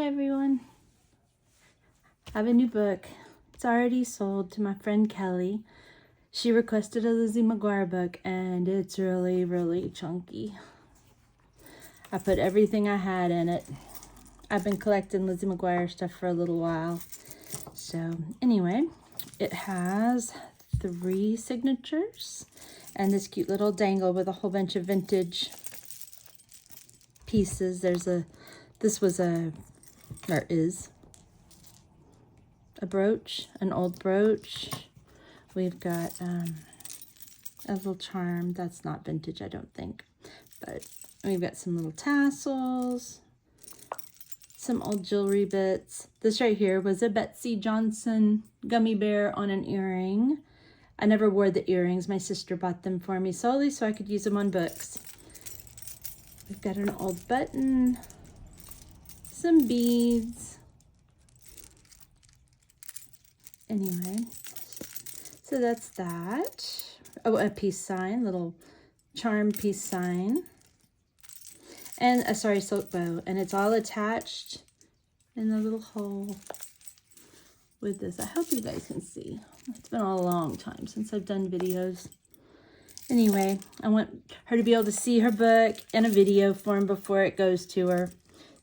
everyone. I have a new book. It's already sold to my friend Kelly. She requested a Lizzie McGuire book and it's really, really chunky. I put everything I had in it. I've been collecting Lizzie McGuire stuff for a little while. So anyway, it has 3 signatures and this cute little dangle with a whole bunch of vintage pieces. This was a brooch, an old brooch. We've got a little charm. That's not vintage, I don't think. But we've got some little tassels, some old jewelry bits. This right here was a Betsy Johnson gummy bear on an earring. I never wore the earrings. My sister bought them for me solely so I could use them on books. We've got an old button, some beads. Anyway, so that's that. Oh, a peace sign, little charm peace sign. And a silk bow. And it's all attached in the little hole with this. I hope you guys can see. It's been a long time since I've done videos. Anyway, I want her to be able to see her book in a video form before it goes to her,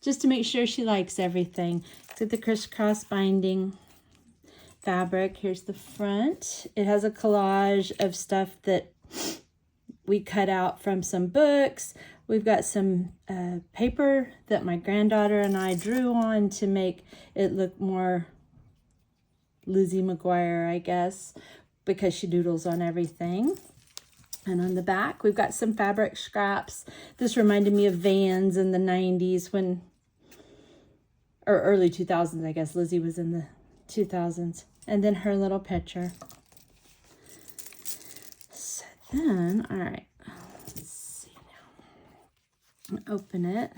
just to make sure she likes everything. Look at the crisscross binding fabric. Here's the front. It has a collage of stuff that we cut out from some books. We've got some paper that my granddaughter and I drew on to make it look more Lizzie McGuire, I guess, because she doodles on everything. And on the back, we've got some fabric scraps. This reminded me of Vans in the 90s or early 2000s, I guess. Lizzie was in the 2000s. And then her little picture. So then, all right, let's see now. Open it.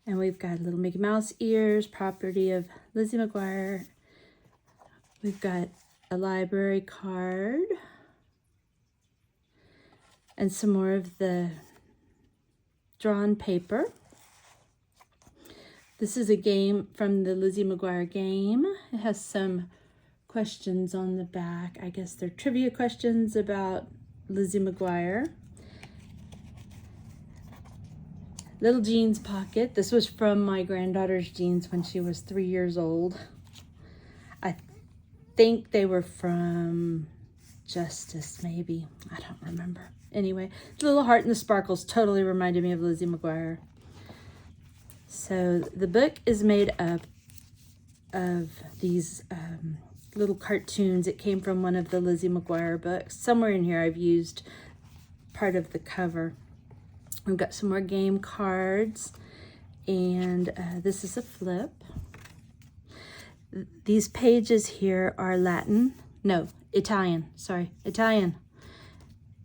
And we've got little Mickey Mouse ears, property of Lizzie McGuire. We've got a library card. And some more of the drawn paper. This is a game from the Lizzie McGuire game. It has some questions on the back. I guess they're trivia questions about Lizzie McGuire. Little jeans pocket. This was from my granddaughter's jeans when she was 3 years old. I think they were from Justice, maybe. I don't remember. Anyway, the little heart and the sparkles totally reminded me of Lizzie McGuire. So the book is made up of these little cartoons. It came from one of the Lizzie McGuire books. Somewhere in here I've used part of the cover. We've got some more game cards, and this is a flip. These pages here are Italian,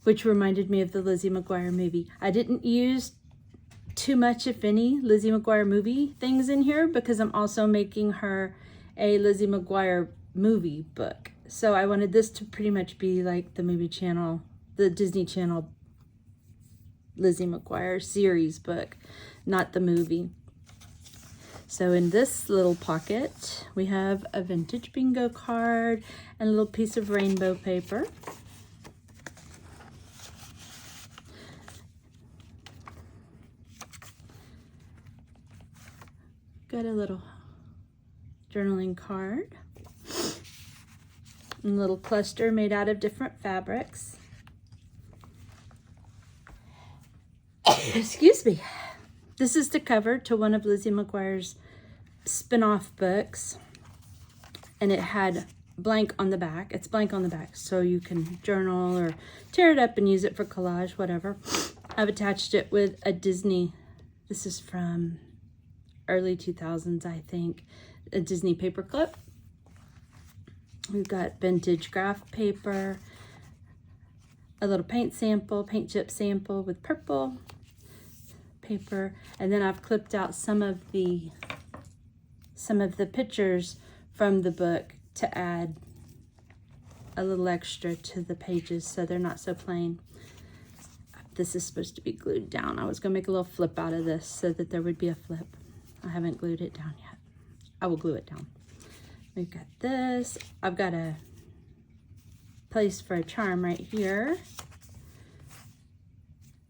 which reminded me of the Lizzie McGuire movie. I didn't use too much, if any, Lizzie McGuire movie things in here because I'm also making her a Lizzie McGuire movie book. So I wanted this to pretty much be like the movie channel, the Disney Channel Lizzie McGuire series book, not the movie. So in this little pocket, we have a vintage bingo card and a little piece of rainbow paper. Got a little journaling card. And a little cluster made out of different fabrics. Excuse me. This is the cover to one of Lizzie McGuire's spin-off books. And it had blank on the back. It's blank on the back, so you can journal or tear it up and use it for collage, whatever. I've attached it with a Disney. This is from early 2000s, I think, a Disney paper clip. We've got vintage graph paper, a little paint chip sample with purple paper, and then I've clipped out some of the pictures from the book to add a little extra to the pages so they're not so plain. This is supposed to be glued down. I was gonna make a little flip out of this so that there would be a flip. I haven't glued it down yet. I will glue it down. We've got this. I've got a place for a charm right here.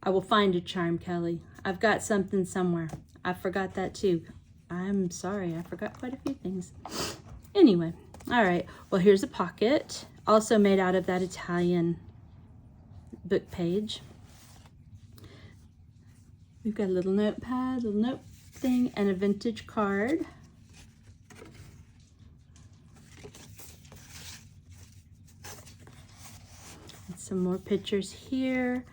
I will find a charm, Kelly. I've got something somewhere. I forgot that too. I'm sorry, I forgot quite a few things. Anyway, all right. Well, here's a pocket, also made out of that Italian book page. We've got a little notepad, little note thing, and a vintage card. And some more pictures here.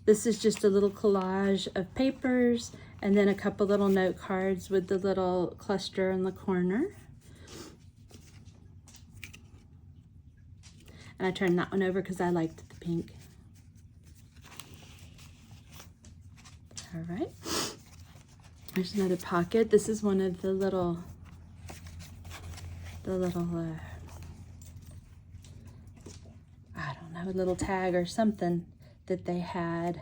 This is just a little collage of papers, and then a couple little note cards with the little cluster in the corner. And I turned that one over because I liked the pink. All right. There's another pocket. This is one of the little I don't know, a little tag or something that they had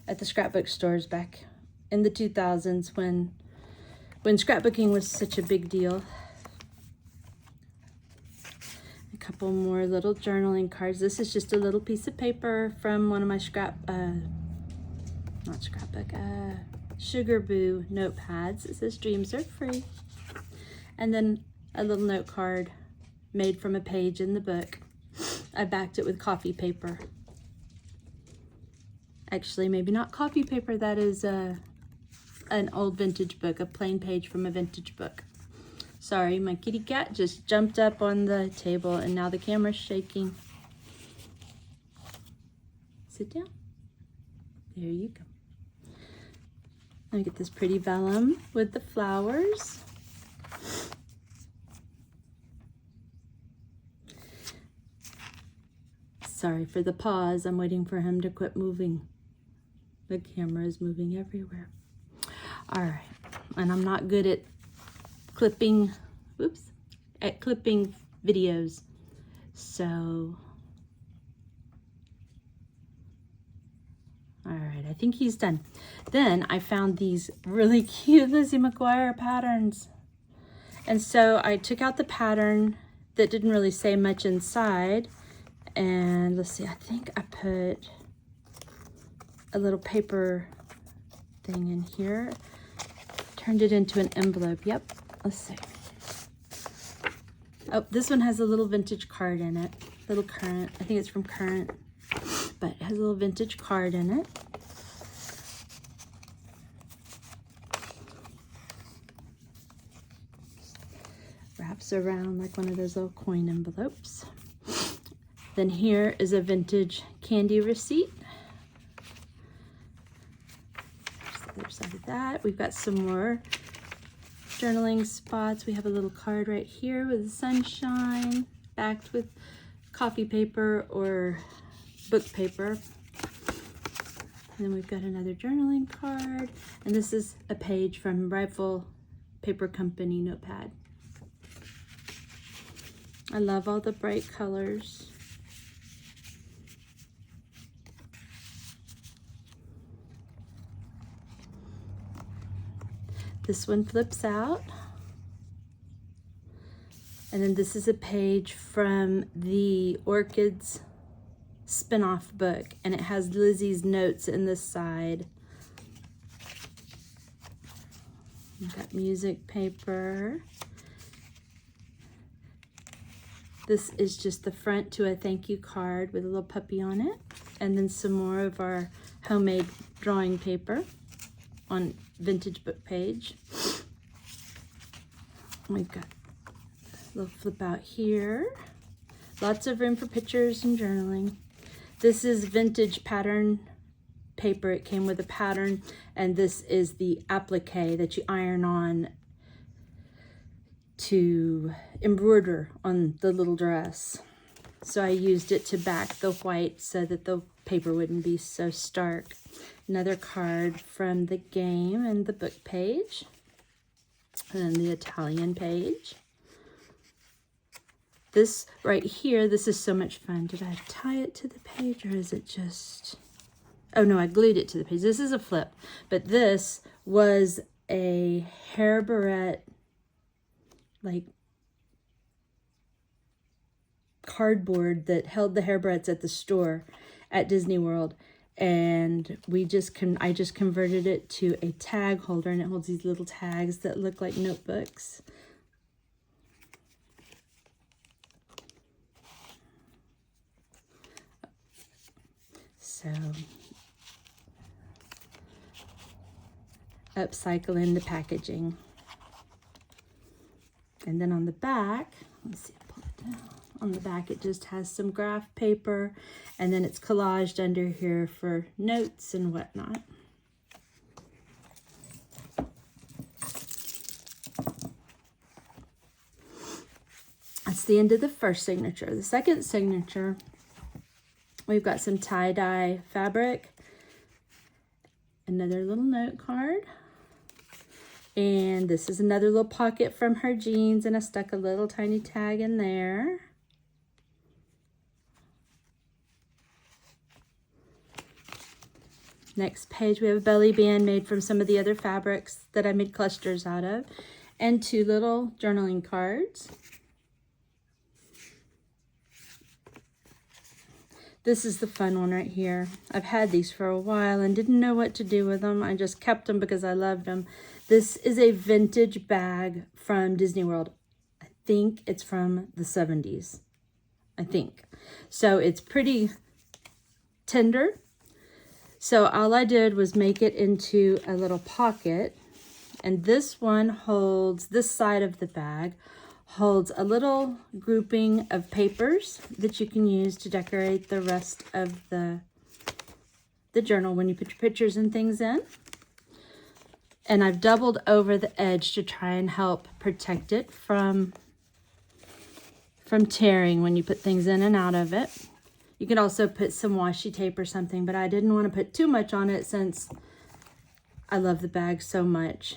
at the scrapbook stores back in the 2000s when scrapbooking was such a big deal. A couple more little journaling cards. This is just a little piece of paper from one of my Sugar Boo notepads. It says dreams are free. And then a little note card made from a page in the book. I backed it with coffee paper. Actually, maybe not coffee paper. That is an old vintage book, a plain page from a vintage book. Sorry, my kitty cat just jumped up on the table and now the camera's shaking. Sit down. There you go. I get this pretty vellum with the flowers. Sorry for the pause. I'm waiting for him to quit moving. The camera is moving everywhere. All right, and I'm not good at clipping, clipping videos. So, all right, I think he's done. Then I found these really cute Lizzie McQuire patterns. And so I took out the pattern that didn't really say much inside. And let's see, I think I put a little paper thing in here. Turned it into an envelope. Yep, let's see. Oh, this one has a little vintage card in it. Little Current. I think it's from Current. But it has a little vintage card in it. Wraps around like one of those little coin envelopes. Then here is a vintage candy receipt. There's the other side of that. We've got some more journaling spots. We have a little card right here with the sunshine, backed with coffee paper or book paper. And then we've got another journaling card. And this is a page from Rifle Paper Company notepad. I love all the bright colors. This one flips out. And then this is a page from the Orchids spin-off book, and it has Lizzie's notes in the side. We've got music paper. This is just the front to a thank you card with a little puppy on it. And then some more of our homemade drawing paper on vintage book page. We've got a little flip out here. Lots of room for pictures and journaling. This is vintage pattern paper. It came with a pattern, and this is the applique that you iron on to embroider on the little dress. So I used it to back the white so that the paper wouldn't be so stark. Another card from the game and the book page. And then the Italian page. This right here, this is so much fun. Did I tie it to the page or is it just... Oh no, I glued it to the page. This is a flip, but this was a hair barrette, like cardboard that held the hair barrettes at the store at Disney World. And I just converted it to a tag holder, and it holds these little tags that look like notebooks. So upcycling the packaging. And then on the back, let me see, pull it down. On the back, it just has some graph paper, and then it's collaged under here for notes and whatnot. That's the end of the first signature. The second signature, we've got some tie-dye fabric, another little note card, and this is another little pocket from her jeans, and I stuck a little tiny tag in there. Next page, we have a belly band made from some of the other fabrics that I made clusters out of, and two little journaling cards. This is the fun one right here. I've had these for a while and didn't know what to do with them. I just kept them because I loved them. This is a vintage bag from Disney World. I think it's from the 70s. I think. So it's pretty tender. So all I did was make it into a little pocket, and this one holds, this side of the bag holds a little grouping of papers that you can use to decorate the rest of the journal when you put your pictures and things in. And I've doubled over the edge to try and help protect it from tearing when you put things in and out of it. You can also put some washi tape or something, but I didn't want to put too much on it since I love the bag so much.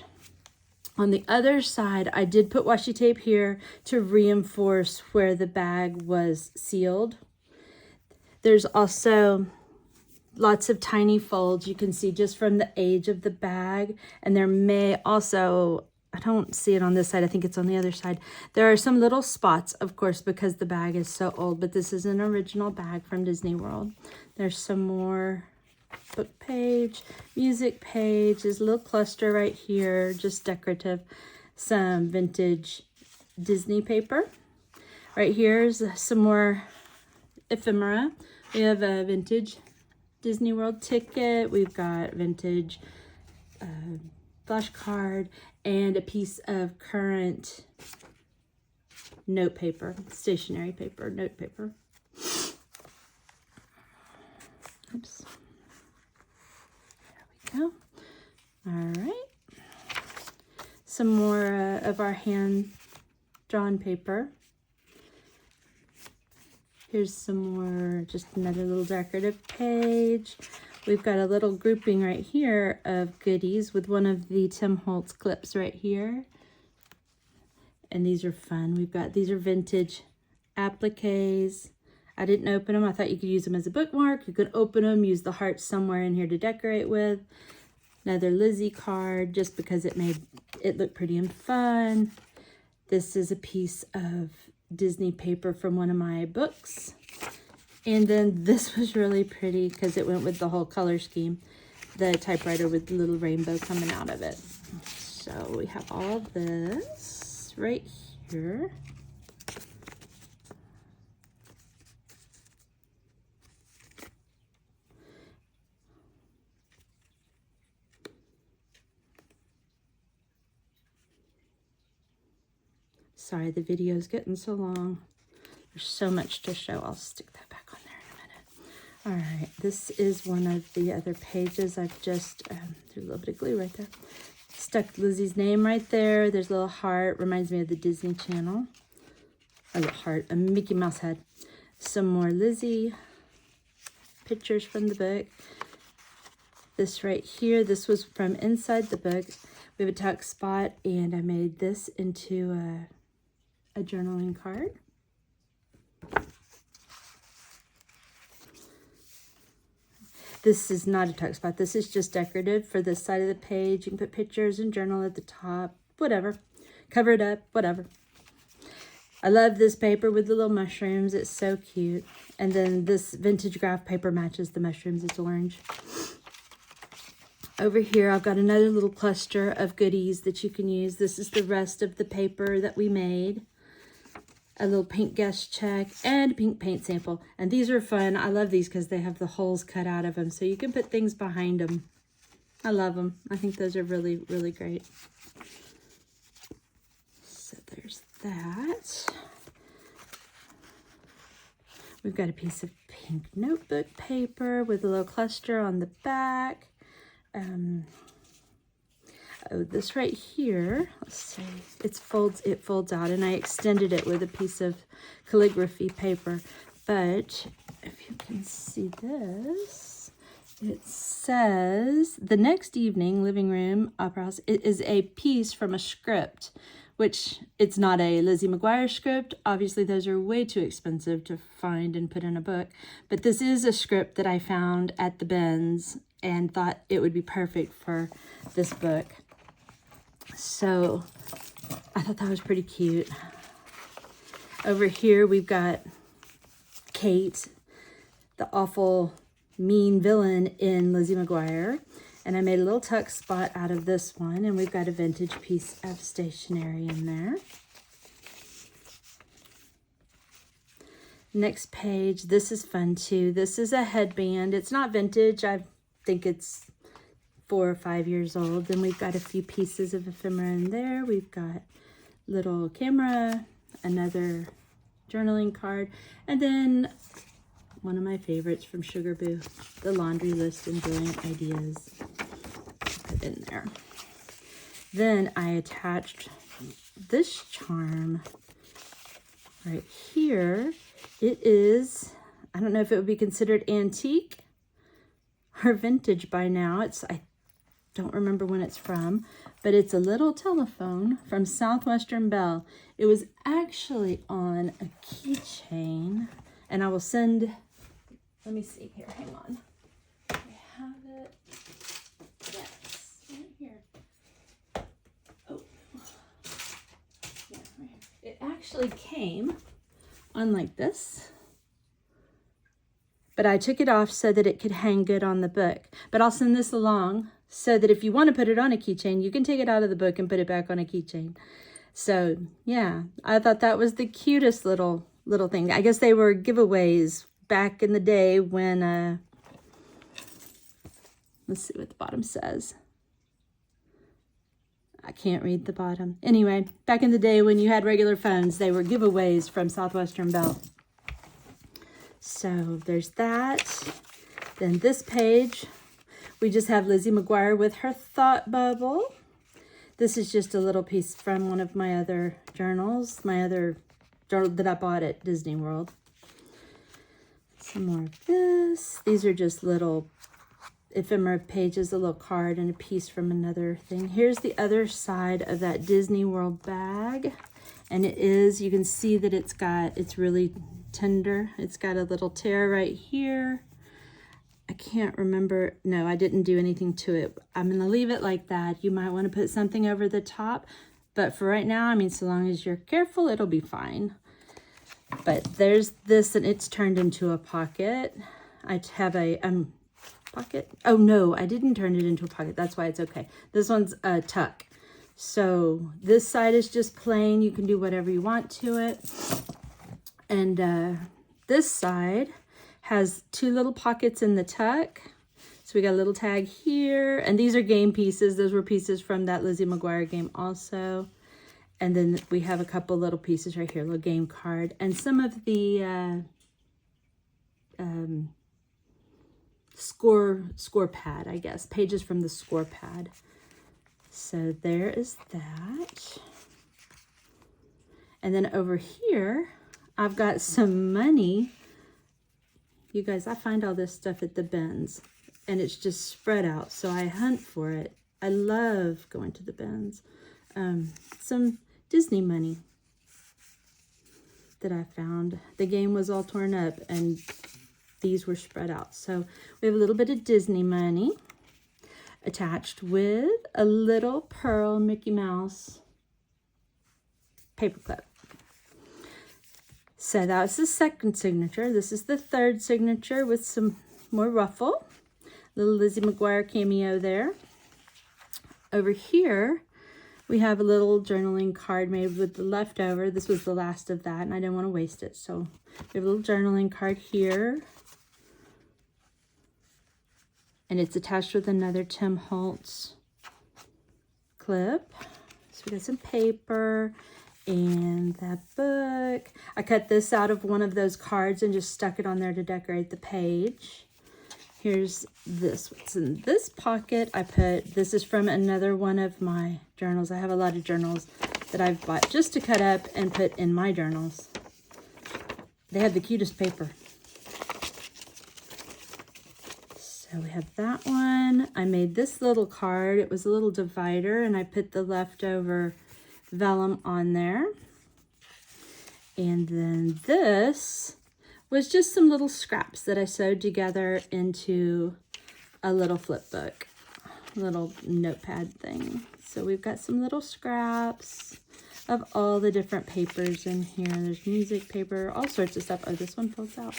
On the other side, I did put washi tape here to reinforce where the bag was sealed. There's also lots of tiny folds you can see just from the age of the bag, and there may also, I don't see it on this side, I think it's on the other side. There are some little spots, of course, because the bag is so old, but this is an original bag from Disney World. There's some more book page, music page, there's a little cluster right here, just decorative, some vintage Disney paper. Right here's some more ephemera. We have a vintage Disney World ticket, we've got vintage flashcard, and a piece of current note paper, stationery paper, note paper. Oops. There we go. All right. Some more of our hand-drawn paper. Here's some more, just another little decorative page. We've got a little grouping right here of goodies with one of the Tim Holtz clips right here. And these are fun. We've got, these are vintage appliques. I didn't open them. I thought you could use them as a bookmark. You could open them, use the hearts somewhere in here to decorate with. Another Lizzie card, just because it made it look pretty and fun. This is a piece of Disney paper from one of my books. And then this was really pretty because it went with the whole color scheme. The typewriter with the little rainbow coming out of it. So we have all of this right here. Sorry, the video is getting so long. There's so much to show. I'll stick that back on there in a minute. All right, this is one of the other pages. I've just threw a little bit of glue right there. Stuck Lizzie's name right there. There's a little heart. Reminds me of the Disney Channel. A little heart, a Mickey Mouse head. Some more Lizzie pictures from the book. This right here, this was from inside the book. We have a tuck spot, and I made this into a journaling card. This is not a tuck spot. This is just decorative for this side of the page. You can put pictures and journal at the top, whatever. Cover it up, whatever. I love this paper with the little mushrooms. It's so cute. And then this vintage graph paper matches the mushrooms. It's orange. Over here, I've got another little cluster of goodies that you can use. This is the rest of the paper that we made. A little pink guest check and a pink paint sample. And these are fun. I love these because they have the holes cut out of them, so you can put things behind them. I love them. I think those are really, really great. So there's that. We've got a piece of pink notebook paper with a little cluster on the back. Oh, this right here, let's see, it folds out, and I extended it with a piece of calligraphy paper. But if you can see this, it says, the next evening, living room, opera house. It is a piece from a script, which it's not a Lizzie McQuire script. Obviously, those are way too expensive to find and put in a book. But this is a script that I found at the bins and thought it would be perfect for this book. So I thought that was pretty cute. Over here, we've got Kate, the awful mean villain in Lizzie McQuire. And I made a little tuck spot out of this one. And we've got a vintage piece of stationery in there. Next page, this is fun too. This is a headband. It's not vintage. I think it's 4 or 5 years old. Then we've got a few pieces of ephemera in there. We've got little camera, another journaling card, and then one of my favorites from Sugar Boo, the laundry list and brilliant ideas. Put in there. Then I attached this charm right here. It is, I don't know if it would be considered antique or vintage by now. I don't remember when it's from, but it's a little telephone from Southwestern Bell. It was actually on a keychain, and I will send, let me see here, hang on. I have it, yes, right here. Oh, yeah, right here. It actually came on like this, but I took it off so that it could hang good on the book. But I'll send this along so that if you want to put it on a keychain, you can take it out of the book and put it back on a keychain. So yeah, I thought that was the cutest little thing. I guess they were giveaways back in the day when, let's see what the bottom says. I can't read the bottom. Anyway, back in the day when you had regular phones, they were giveaways from Southwestern Bell. So there's that. Then this page, we just have Lizzie McQuire with her thought bubble. This is just a little piece from one of my other journals, my other journal that I bought at Disney World. Some more of this. These are just little ephemera pages, a little card and a piece from another thing. Here's the other side of that Disney World bag. And it is, you can see that it's really tender. It's got a little tear right here. I can't remember. No, I didn't do anything to it. I'm going to leave it like that. You might want to put something over the top. But for right now, I mean, so long as you're careful, it'll be fine. But there's this, and it's turned into a pocket. I have a pocket. Oh, no, I didn't turn it into a pocket. That's why it's okay. This one's a tuck. So this side is just plain. You can do whatever you want to it. And this side has 2 little pockets in the tuck. So we got a little tag here. And these are game pieces. Those were pieces from that Lizzie McQuire game also. And then we have a couple little pieces right here, a little game card. And some of the score pad, I guess. Pages from the score pad. So there is that. And then over here, I've got some money. You guys, I find all this stuff at the bins, and it's just spread out, so I hunt for it. I love going to the bins. Some Disney money that I found. The game was all torn up, and these were spread out. So we have a little bit of Disney money attached with a little pearl Mickey Mouse paperclip. So that was the second signature. This is the third signature with some more ruffle. Little Lizzie McQuire cameo there. Over here, we have a little journaling card made with the leftover. This was the last of that, and I didn't want to waste it. So we have a little journaling card here. And it's attached with another Tim Holtz clip. So we got some paper and that book. I cut this out of one of those cards and just stuck it on there to decorate the page. Here's this. What's in this pocket? This is from another one of my journals. I have a lot of journals that I've bought just to cut up and put in my journals. They have the cutest paper. So we have that one. I made this little card. It was a little divider, and I put the leftover vellum on there. And then this was just some little scraps that I sewed together into a little flip book, little notepad thing. So we've got some little scraps of all the different papers in here. There's music paper, all sorts of stuff. Oh, this one folds out.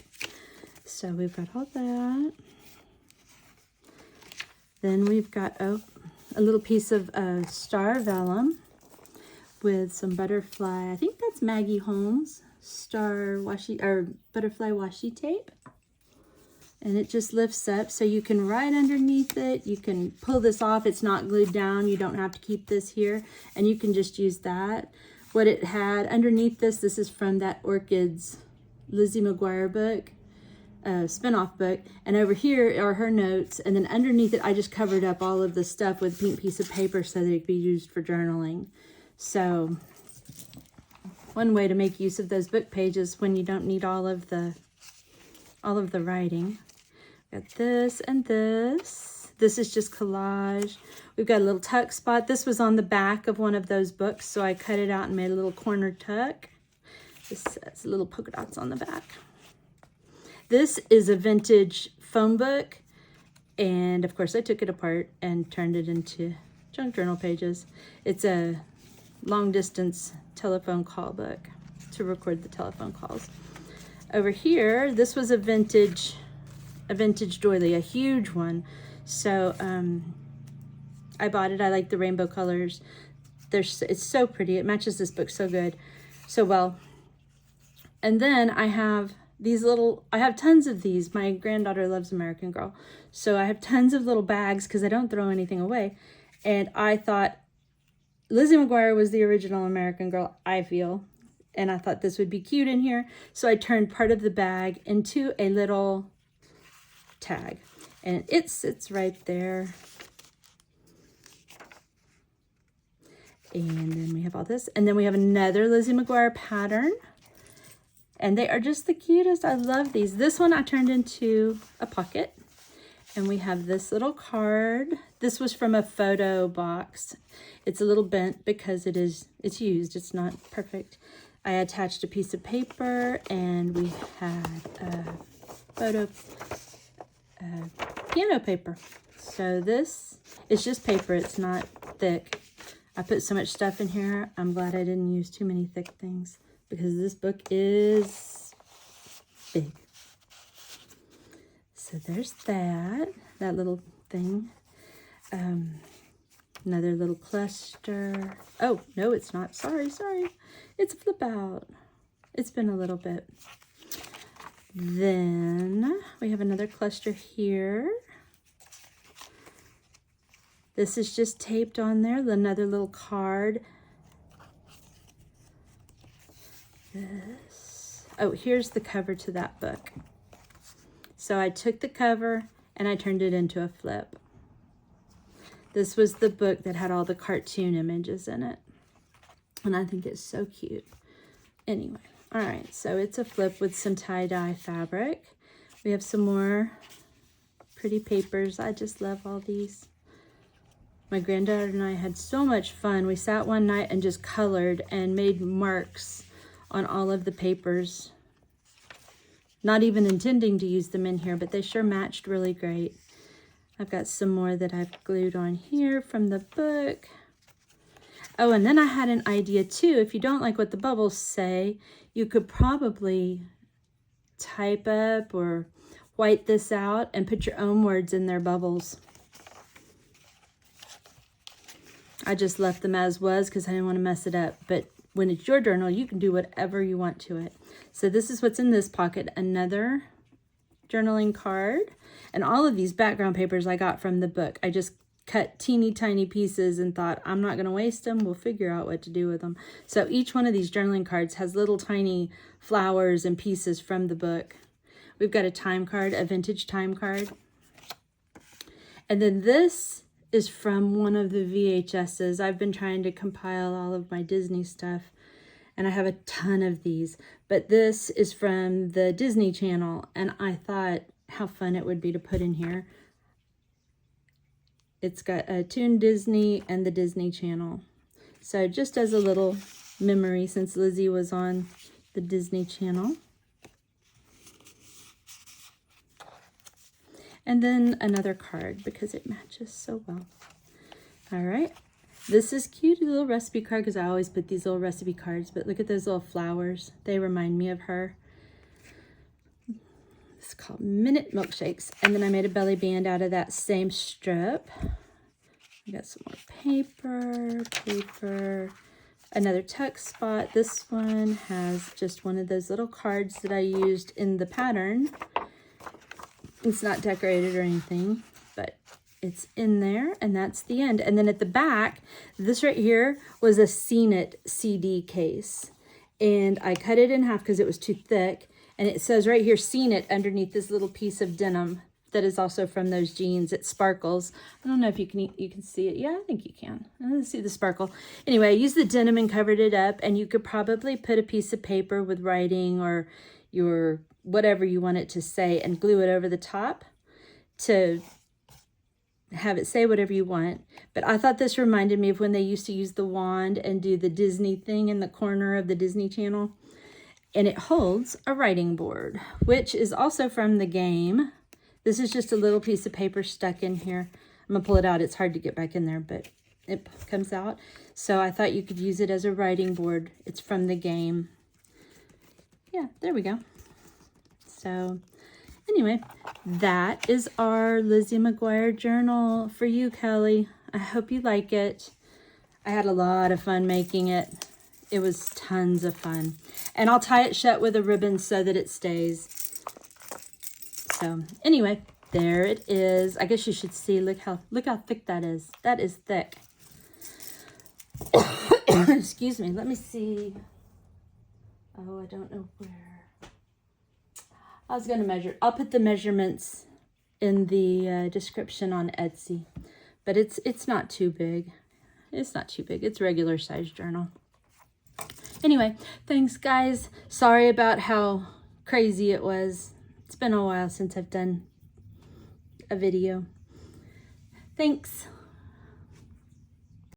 So we've got all that. Then we've got a little piece of star vellum with some butterfly. I think that's Maggie Holmes star washi or butterfly washi tape. And it just lifts up so you can write underneath it. You can pull this off. It's not glued down. You don't have to keep this here. And you can just use that. What it had underneath this is from that Orchids Lizzie McQuire book. Spin-off book, and over here are her notes, and then underneath it I just covered up all of the stuff with a pink piece of paper so that it could be used for journaling. So one way to make use of those book pages when you don't need all of the writing. Got this and this. This is just collage. We've got a little tuck spot. This was on the back of one of those books, so I cut it out and made a little corner tuck. This has little polka dots on the back. This is a vintage phone book, and of course I took it apart and turned it into junk journal pages. It's a long distance telephone call book to record the telephone calls. Over here, this was a vintage doily, a huge one. So I bought it. I like the rainbow colors. It's so pretty. It matches this book so good, so well. And then I have I have tons of these. My granddaughter loves American Girl. So I have tons of little bags because I don't throw anything away. And I thought Lizzie McQuire was the original American Girl, I feel. And I thought this would be cute in here. So I turned part of the bag into a little tag. And it sits right there. And then we have all this. And then we have another Lizzie McQuire pattern. And they are just the cutest. I love these. This one I turned into a pocket. And we have this little card. This was from a photo box. It's a little bent because it's used. It's not perfect. I attached a piece of paper, and we had a piano paper. So this is just paper. It's not thick. I put so much stuff in here. I'm glad I didn't use too many thick things, because this book is big. So there's that little thing. Another little cluster. Oh, no, it's not. Sorry. It's a flip out. It's been a little bit. Then we have another cluster here. This is just taped on there. Another little card. This. Oh, here's the cover to that book. So I took the cover and I turned it into a flip. This was the book that had all the cartoon images in it. And I think it's so cute. Anyway, all right, so it's a flip with some tie-dye fabric. We have some more pretty papers. I just love all these. My granddaughter and I had so much fun. We sat one night and just colored and made marks on all of the papers. Not even intending to use them in here, but they sure matched really great. I've got some more that I've glued on here from the book. Oh, and then I had an idea too. If you don't like what the bubbles say, you could probably type up or white this out and put your own words in their bubbles. I just left them as was because I didn't want to mess it up. But when it's your journal, you can do whatever you want to it. So this is what's in this pocket. Another journaling card. And all of these background papers I got from the book. I just cut teeny tiny pieces and thought, I'm not going to waste them. We'll figure out what to do with them. So each one of these journaling cards has little tiny flowers and pieces from the book. We've got a time card, a vintage time card. And then this is from one of the VHSs. I've been trying to compile all of my Disney stuff, and I have a ton of these. But this is from the Disney Channel, and I thought how fun it would be to put in here. It's got a Toon Disney and the Disney Channel. So just as a little memory, since Lizzie was on the Disney Channel. And then another card because it matches so well. All right. This is cute, a little recipe card because I always put these little recipe cards. But look at those little flowers. They remind me of her. It's called Minute Milkshakes. And then I made a belly band out of that same strip. I got some more paper, another tuck spot. This one has just one of those little cards that I used in the pattern. It's not decorated or anything, but it's in there, and that's the end. And then at the back, this right here was a Seen It CD case. And I cut it in half because it was too thick. And it says right here, Seen It, underneath this little piece of denim that is also from those jeans. It sparkles. I don't know if you can see it. Yeah, I think you can. Let's see the sparkle. Anyway, I used the denim and covered it up, and you could probably put a piece of paper with writing or your whatever you want it to say and glue it over the top to have it say whatever you want. But I thought this reminded me of when they used to use the wand and do the Disney thing in the corner of the Disney Channel. And it holds a writing board, which is also from the game. This is just a little piece of paper stuck in here. I'm gonna pull it out. It's hard to get back in there, but it comes out. So I thought you could use it as a writing board. It's from the game. Yeah, there we go. So anyway, that is our Lizzie McQuire journal for you, Kelly. I hope you like it. I had a lot of fun making it. It was tons of fun. And I'll tie it shut with a ribbon so that it stays. So anyway, there it is. I guess you should see, look how thick that is. That is thick. Excuse me, let me see. Oh, I don't know where. I was going to measure. I'll put the measurements in the description on Etsy. But it's not too big. It's not too big. It's regular size journal. Anyway, thanks guys. Sorry about how crazy it was. It's been a while since I've done a video. Thanks.